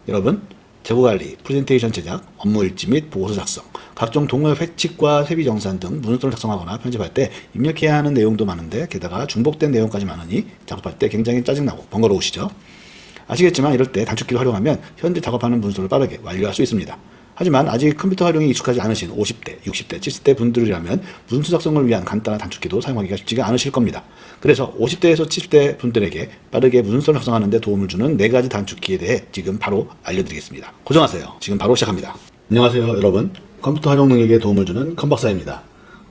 여러분, 재고관리, 프레젠테이션 제작, 업무일지 및 보고서 작성, 각종 동호회 회칙과 세비 정산 등 문서를 작성하거나 편집할 때 입력해야 하는 내용도 많은데 게다가 중복된 내용까지 많으니 작업할 때 굉장히 짜증나고 번거로우시죠? 아시겠지만 이럴 때 단축키를 활용하면 현재 작업하는 문서를 빠르게 완료할 수 있습니다. 하지만 아직 컴퓨터 활용이 익숙하지 않으신 50대, 60대, 70대 분들이라면 문서 작성을 위한 간단한 단축키도 사용하기가 쉽지가 않으실 겁니다. 그래서 50대에서 70대 분들에게 빠르게 문서를 작성하는 데 도움을 주는 4가지 단축키에 대해 지금 바로 알려드리겠습니다. 고정하세요. 지금 바로 시작합니다. 안녕하세요 여러분, 컴퓨터 활용 능력에 도움을 주는 컴박사입니다.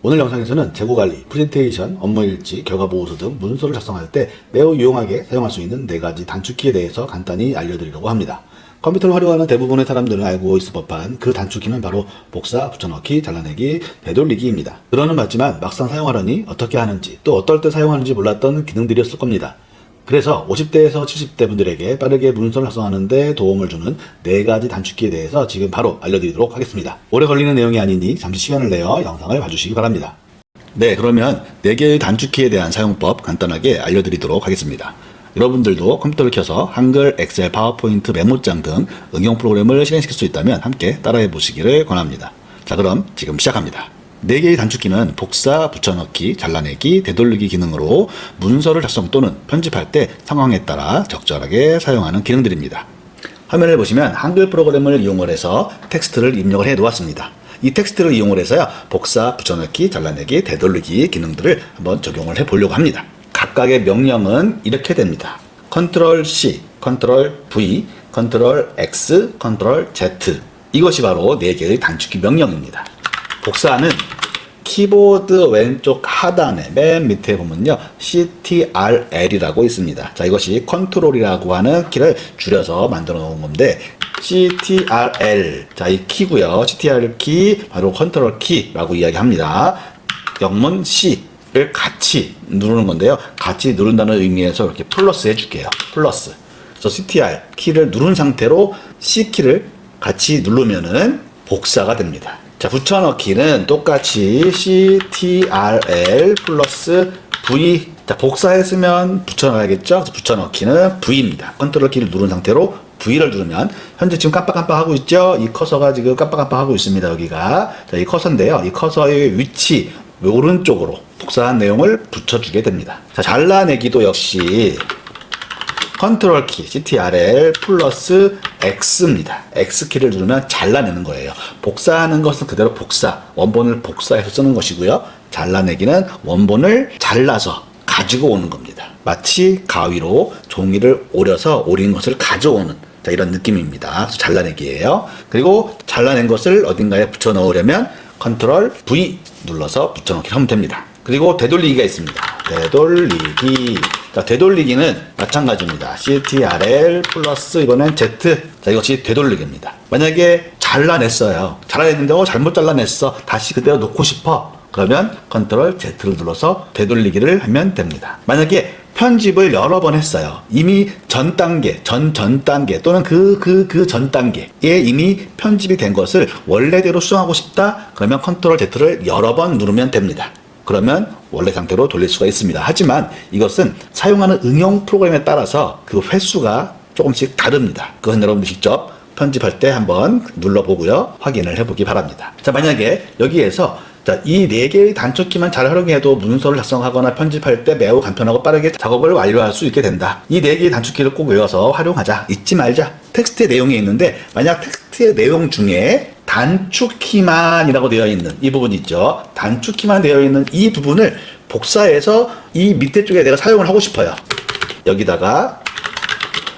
오늘 영상에서는 재고관리, 프레젠테이션, 업무일지, 결과보고서 등 문서를 작성할 때 매우 유용하게 사용할 수 있는 4가지 단축키에 대해서 간단히 알려드리려고 합니다. 컴퓨터를 활용하는 대부분의 사람들은 알고 있을 법한 그 단축키는 바로 복사, 붙여넣기, 잘라내기, 되돌리기입니다. 들어는 봤지만 막상 사용하려니 어떻게 하는지 또 어떨 때 사용하는지 몰랐던 기능들이었을 겁니다. 그래서 50대에서 70대 분들에게 빠르게 문서를 작성하는 데 도움을 주는 4가지 단축키에 대해서 지금 바로 알려드리도록 하겠습니다. 오래 걸리는 내용이 아니니 잠시 시간을 내어 영상을 봐주시기 바랍니다. 네, 그러면 4개의 단축키에 대한 사용법 간단하게 알려드리도록 하겠습니다. 여러분들도 컴퓨터를 켜서 한글, 엑셀, 파워포인트, 메모장 등 응용 프로그램을 실행시킬 수 있다면 함께 따라해 보시기를 권합니다. 자, 그럼 지금 시작합니다. 4개의 단축키는 복사, 붙여넣기, 잘라내기, 되돌리기 기능으로 문서를 작성 또는 편집할 때 상황에 따라 적절하게 사용하는 기능들입니다. 화면을 보시면 한글 프로그램을 이용을 해서 텍스트를 입력을 해 놓았습니다. 이 텍스트를 이용을 해서요, 복사, 붙여넣기, 잘라내기, 되돌리기 기능들을 한번 적용을 해 보려고 합니다. 각각의 명령은 이렇게 됩니다. Ctrl C, Ctrl V, Ctrl X, Ctrl Z. 이것이 바로 4개의 단축키 명령입니다. 복사는 키보드 왼쪽 하단에 맨 밑에 보면요, CTRL이라고 있습니다. 자, 이것이 컨트롤이라고 하는 키를 줄여서 만들어 놓은 건데, CTRL. 자, 이 키고요. CTRL 키, 바로 컨트롤 키라고 이야기합니다. 영문 C를 같이 누르는 건데요. 같이 누른다는 의미에서 이렇게 플러스 해줄게요. 플러스. 그래서 CTR 키를 누른 상태로 C 키를 같이 누르면은 복사가 됩니다. 자, 붙여넣기는 똑같이 CTRL 플러스 V. 자, 복사했으면 붙여넣어야겠죠? 그래서 붙여넣기는 V입니다. 컨트롤 키를 누른 상태로 V를 누르면, 현재 지금 깜빡깜빡 하고 있죠? 이 커서가 지금 깜빡깜빡 하고 있습니다. 여기가. 자, 이 커서인데요. 이 커서의 위치 오른쪽으로 복사한 내용을 붙여주게 됩니다. 자, 잘라내기도 역시 컨트롤 키 CTRL 플러스 X입니다. X키를 누르면 잘라내는 거예요. 복사하는 것은 그대로 복사, 원본을 복사해서 쓰는 것이고요. 잘라내기는 원본을 잘라서 가지고 오는 겁니다. 마치 가위로 종이를 오려서 오린 것을 가져오는, 자, 이런 느낌입니다. 그래서 잘라내기예요. 그리고 잘라낸 것을 어딘가에 붙여 넣으려면 컨트롤 V 눌러서 붙여넣기를 하면 됩니다. 그리고 되돌리기가 있습니다. 되돌리기. 자, 되돌리기는 마찬가지입니다. CTRL 플러스 이번엔 Z. 자, 이것이 되돌리기입니다. 만약에 잘라냈어요. 잘라냈는데 잘못 잘라냈어. 다시 그대로 놓고 싶어. 그러면 컨트롤 Z를 눌러서 되돌리기를 하면 됩니다. 만약에 편집을 여러 번 했어요. 이미 전 단계, 전 단계 또는 그 전 단계에 이미 편집이 된 것을 원래대로 수정하고 싶다. 그러면 컨트롤 Z를 여러 번 누르면 됩니다. 그러면 원래 상태로 돌릴 수가 있습니다. 하지만 이것은 사용하는 응용 프로그램에 따라서 그 횟수가 조금씩 다릅니다. 그건 여러분들 직접 편집할 때 한번 눌러보고요, 확인을 해보기 바랍니다. 자, 만약에 여기에서 자, 이 4개의 단축키만 잘 활용해도 문서를 작성하거나 편집할 때 매우 간편하고 빠르게 작업을 완료할 수 있게 된다. 이 4개의 단축키를 꼭 외워서 활용하자. 잊지 말자. 텍스트의 내용이 있는데 만약 텍스트의 내용 중에 단축키만이라고 되어 있는 이 부분이 있죠. 단축키만 되어 있는 이 부분을 복사해서 이 밑에 쪽에 내가 사용을 하고 싶어요. 여기다가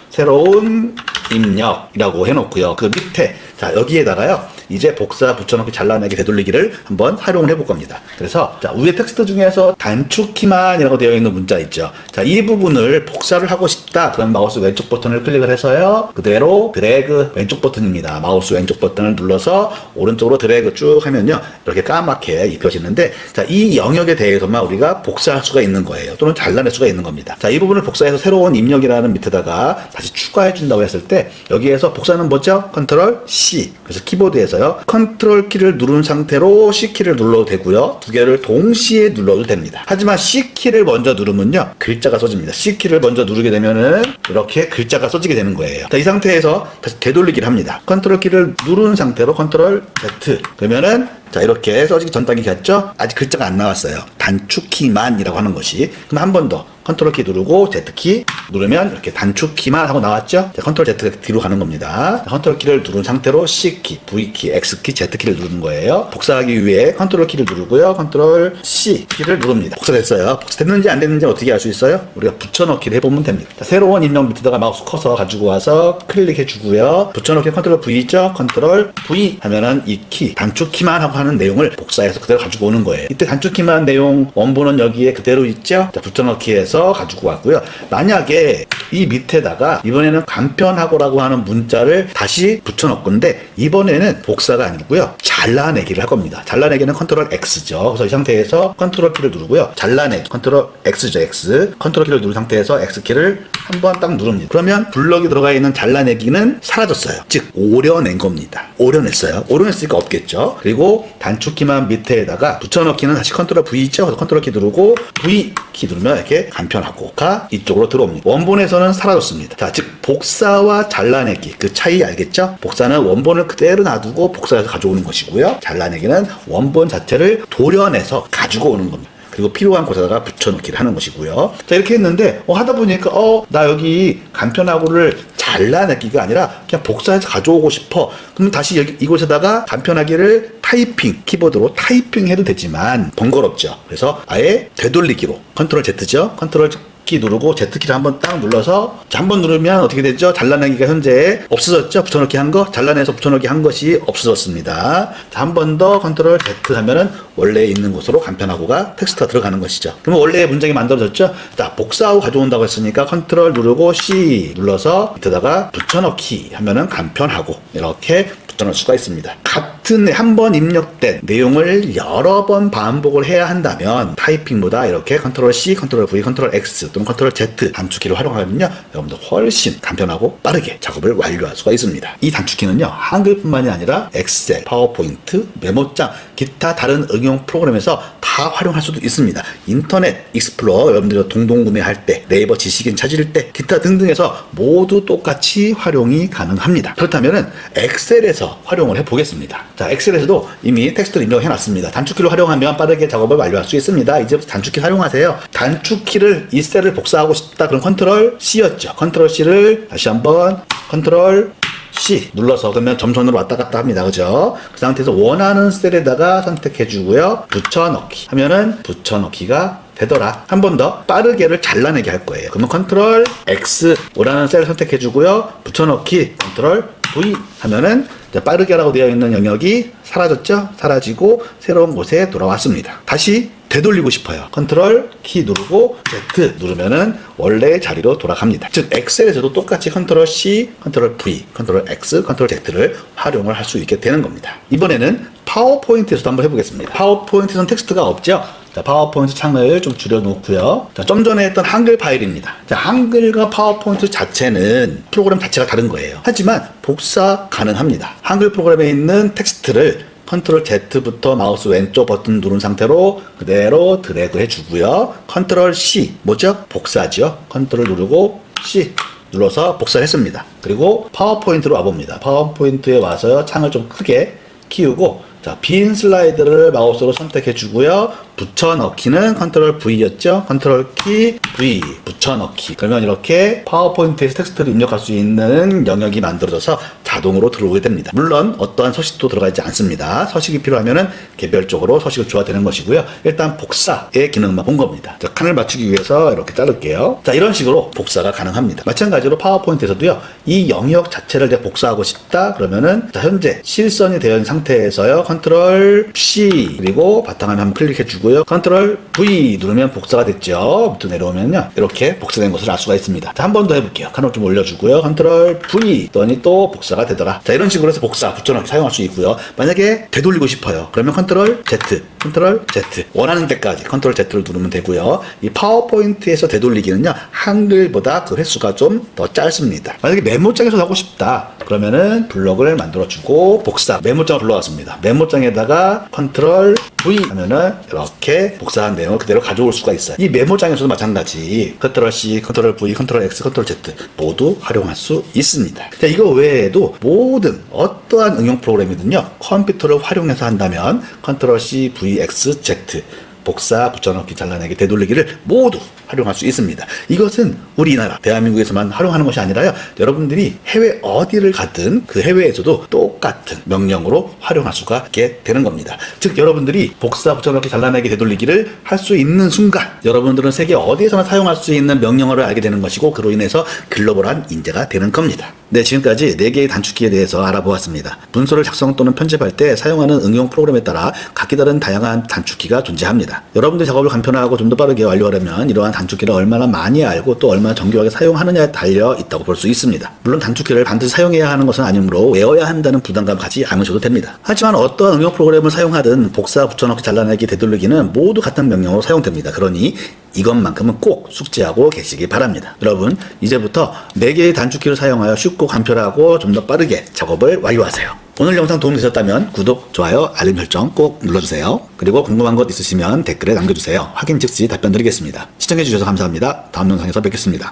새로운 입력이라고 해놓고요. 그 밑에, 자, 여기에다가요, 이제 복사, 붙여넣기, 잘라내기, 되돌리기를 한번 활용을 해볼 겁니다. 그래서 자, 위에 텍스트 중에서 단축키만이라고 되어 있는 문자 있죠. 자, 이 부분을 복사를 하고 싶다. 그럼 마우스 왼쪽 버튼을 클릭을 해서요, 그대로 드래그, 왼쪽 버튼입니다. 마우스 왼쪽 버튼을 눌러서 오른쪽으로 드래그 쭉 하면요, 이렇게 까맣게 입혀지는데, 자, 이 영역에 대해서만 우리가 복사할 수가 있는 거예요. 또는 잘라낼 수가 있는 겁니다. 자, 이 부분을 복사해서 새로운 입력이라는 밑에다가 다시 추가해 준다고 했을 때, 여기에서 복사는 뭐죠? 컨트롤 C. 그래서 키보드에서 상태에서요. 컨트롤 키를 누른 상태로 C키를 눌러도 되고요. 두 개를 동시에 눌러도 됩니다. 하지만 C키를 먼저 누르면요. 글자가 써집니다. C키를 먼저 누르게 되면은 이렇게 글자가 써지게 되는 거예요. 자, 이 상태에서 다시 되돌리기를 합니다. 컨트롤 키를 누른 상태로 컨트롤 Z. 그러면은 자, 이렇게 써지기 전 단계 같죠? 아직 글자가 안 나왔어요. 단축키만이라고 하는 것이. 그럼 한 번 더 컨트롤 키 누르고 Z키 누르면 이렇게 단축키만 하고 나왔죠? 자, 컨트롤 Z가 뒤로 가는 겁니다. 자, 컨트롤 키를 누른 상태로 C키, V키, X키, Z키를 누르는 거예요. 복사하기 위해 컨트롤 키를 누르고요. 컨트롤 C 키를 누릅니다. 복사됐어요. 복사됐는지 안 됐는지 어떻게 알 수 있어요? 우리가 붙여넣기를 해보면 됩니다. 자, 새로운 입력 밑에다가 마우스 커서 가지고 와서 클릭해 주고요. 붙여넣기 컨트롤 V 있죠? 컨트롤 V 하면은 이 키, 단축키만 하고 하는 내용을 복사해서 그대로 가지고 오는 거예요. 이때 단축키만 내용 원본은 여기에 그대로 있죠? 자, 붙여넣기에서 가지고 왔고요. 만약에 이 밑에다가 이번에는 간편하고라고 하는 문자를 다시 붙여넣을 건데 이번에는 복사가 아니고요. 잘라내기를 할 겁니다. 잘라내기는 컨트롤 X죠. 그래서 이 상태에서 컨트롤 키를 누르고요. 잘라내기 컨트롤 X죠. X. 컨트롤 키를 누른 상태에서 X키를 한번 딱 누릅니다. 그러면 블럭이 들어가 있는 잘라내기는 사라졌어요. 즉 오려낸 겁니다. 오려냈어요. 오려냈으니까 없겠죠. 그리고 단축키만 밑에다가 붙여넣기는 다시 컨트롤 V죠. 그래서 컨트롤 키 누르고 V 키 누르면 이렇게 간편하고가 이쪽으로 들어옵니다. 원본에서는 사라졌습니다. 자, 즉 복사와 잘라내기 그 차이 알겠죠? 복사는 원본을 그대로 놔두고 복사해서 가져오는 것이고요. 잘라내기는 원본 자체를 도려내서 가지고 오는 겁니다. 그리고 필요한 곳에다가 붙여넣기를 하는 것이고요. 자, 이렇게 했는데 하다 보니까 나 여기 간편하고를 잘라내기가 아니라 그냥 복사해서 가져오고 싶어. 그럼 다시 여기 이곳에다가 간편하기를 타이핑 키보드로 타이핑 해도 되지만 번거롭죠. 그래서 아예 되돌리기로 컨트롤 Z죠. 컨트롤 키 누르고 Z키를 한번 딱 눌러서 한번 누르면 어떻게 되죠? 잘라내기가 현재 없어졌죠? 붙여넣기 한 거, 잘라내서 붙여넣기 한 것이 없어졌습니다. 한 번 더 컨트롤 Z 하면은 원래 있는 곳으로 간편하고가 텍스트가 들어가는 것이죠. 그러면 원래 문장이 만들어졌죠? 자, 복사하고 가져온다고 했으니까 컨트롤 누르고 C 눌러서 밑에다가 붙여넣기 하면은 간편하고 이렇게 붙여넣을 수가 있습니다. 같은 한 번 입력된 내용을 여러 번 반복을 해야 한다면 타이핑보다 이렇게 컨트롤 C, 컨트롤 V, 컨트롤 X 또는 컨트롤 Z 단축키를 활용하면요 여러분들 훨씬 간편하고 빠르게 작업을 완료할 수가 있습니다. 이 단축키는요 한글뿐만이 아니라 엑셀, 파워포인트, 메모장, 기타 다른 응용 프로그램에서 다 활용할 수도 있습니다. 인터넷 익스플로러 여러분들이 동동구매할 때, 네이버 지식인 찾을 때, 기타 등등에서 모두 똑같이 활용이 가능합니다. 그렇다면 엑셀에서 활용을 해보겠습니다. 자, 엑셀에서도 이미 텍스트를 입력해 놨습니다. 단축키를 활용하면 빠르게 작업을 완료할 수 있습니다. 이제부터 단축키 활용하세요. 단축키를 이 셀을 복사하고 싶다. 그럼 컨트롤 C였죠. 컨트롤 C를 다시 한번 컨트롤 C 눌러서 그러면 점선으로 왔다 갔다 합니다. 그죠? 그 상태에서 원하는 셀에다가 선택해 주고요. 붙여넣기 하면은 붙여넣기가 되더라. 한 번 더 빠르게를 잘라내게 할 거예요. 그러면 컨트롤 X 원하는 셀을 선택해 주고요. 붙여넣기 컨트롤 V 하면은 빠르게라고 되어 있는 영역이 사라졌죠? 사라지고 새로운 곳에 돌아왔습니다. 다시 되돌리고 싶어요. 컨트롤 키 누르고 Z 누르면은 원래 자리로 돌아갑니다. 즉 엑셀에서도 똑같이 컨트롤 C, 컨트롤 V, 컨트롤 X, 컨트롤 Z를 활용을 할 수 있게 되는 겁니다. 이번에는 파워포인트에서도 한번 해보겠습니다. 파워포인트에서는 텍스트가 없죠? 자, 파워포인트 창을 좀 줄여놓고요. 자, 좀 전에 했던 한글 파일입니다. 자, 한글과 파워포인트 자체는 프로그램 자체가 다른 거예요. 하지만 복사 가능합니다. 한글 프로그램에 있는 텍스트를 컨트롤 Z부터 마우스 왼쪽 버튼 누른 상태로 그대로 드래그 해주고요. 컨트롤 C, 뭐죠? 복사죠. 컨트롤 누르고 C 눌러서 복사를 했습니다. 그리고 파워포인트로 와봅니다. 파워포인트에 와서 창을 좀 크게 키우고 자, 빈 슬라이드를 마우스로 선택해 주고요. 붙여넣기는 컨트롤 V였죠. 컨트롤 키 V 붙여넣기. 그러면 이렇게 파워포인트에서 텍스트를 입력할 수 있는 영역이 만들어져서 자동으로 들어오게 됩니다. 물론 어떠한 서식도 들어가지 않습니다. 서식이 필요하면은 개별적으로 서식을 줘야 되는 것이고요. 일단 복사의 기능만 본 겁니다. 자, 칸을 맞추기 위해서 이렇게 자를게요. 자, 이런 식으로 복사가 가능합니다. 마찬가지로 파워포인트에서도요. 이 영역 자체를 내가 복사하고 싶다 그러면은 자, 현재 실선이 되어 있는 상태에서요. 컨트롤 C 그리고 바탕화면 한번 클릭해 주고요. 컨트롤 V 누르면 복사가 됐죠. 밑으로 내려오면요. 이렇게 복사된 것을 알 수가 있습니다. 자, 한 번 더 해볼게요. 칸을 좀 올려주고요. 컨트롤 V 더니 또 복사가 되더라. 자, 이런 식으로 해서 복사, 붙여넣기 사용할 수 있고요. 만약에 되돌리고 싶어요. 그러면 컨트롤 Z 컨트롤 Z. 원하는 데까지 컨트롤 Z를 누르면 되고요. 이 파워포인트에서 되돌리기는요, 한글보다 그 횟수가 좀 더 짧습니다. 만약에 메모장에서 하고 싶다. 그러면은 블럭을 만들어주고 복사. 메모장을 불러왔습니다. 메모장에다가 컨트롤 V 하면은 이렇게 복사한 내용을 그대로 가져올 수가 있어요. 이 메모장에서도 마찬가지. 컨트롤 C, 컨트롤 V, 컨트롤 X, 컨트롤 Z 모두 활용할 수 있습니다. 자, 이거 외에도 모든 어떠한 응용 프로그램이든요, 컴퓨터를 활용해서 한다면 컨트롤 C, V, X, Z 복사, 붙여넣기, 잘라내기, 되돌리기를 모두 활용할 수 있습니다. 이것은 우리나라, 대한민국에서만 활용하는 것이 아니라요, 여러분들이 해외 어디를 가든 그 해외에서도 똑같은 명령으로 활용할 수가 있게 되는 겁니다. 즉, 여러분들이 복사, 붙여넣기, 잘라내기, 되돌리기를 할 수 있는 순간 여러분들은 세계 어디에서나 사용할 수 있는 명령어를 알게 되는 것이고, 그로 인해서 글로벌한 인재가 되는 겁니다. 네, 지금까지 4개의 단축키에 대해서 알아보았습니다. 문서를 작성 또는 편집할 때 사용하는 응용 프로그램에 따라 각기 다른 다양한 단축키가 존재합니다. 여러분들 작업을 간편화하고 좀 더 빠르게 완료하려면 이러한 단축키를 얼마나 많이 알고 또 얼마나 정교하게 사용하느냐에 달려 있다고 볼 수 있습니다. 물론 단축키를 반드시 사용해야 하는 것은 아니므로 외워야 한다는 부담감 갖지 않으셔도 됩니다. 하지만 어떠한 응용 프로그램을 사용하든 복사, 붙여넣기, 잘라내기, 되돌리기는 모두 같은 명령어로 사용됩니다. 그러니 이것만큼은 꼭 숙지하고 계시기 바랍니다. 여러분, 이제부터 4개의 단축키를 사용하여 쉽고 간편하고 좀 더 빠르게 작업을 완료하세요. 오늘 영상 도움이 되셨다면 구독, 좋아요, 알림 설정 꼭 눌러주세요. 그리고 궁금한 것 있으시면 댓글에 남겨주세요. 확인 즉시 답변 드리겠습니다. 시청해주셔서 감사합니다. 다음 영상에서 뵙겠습니다.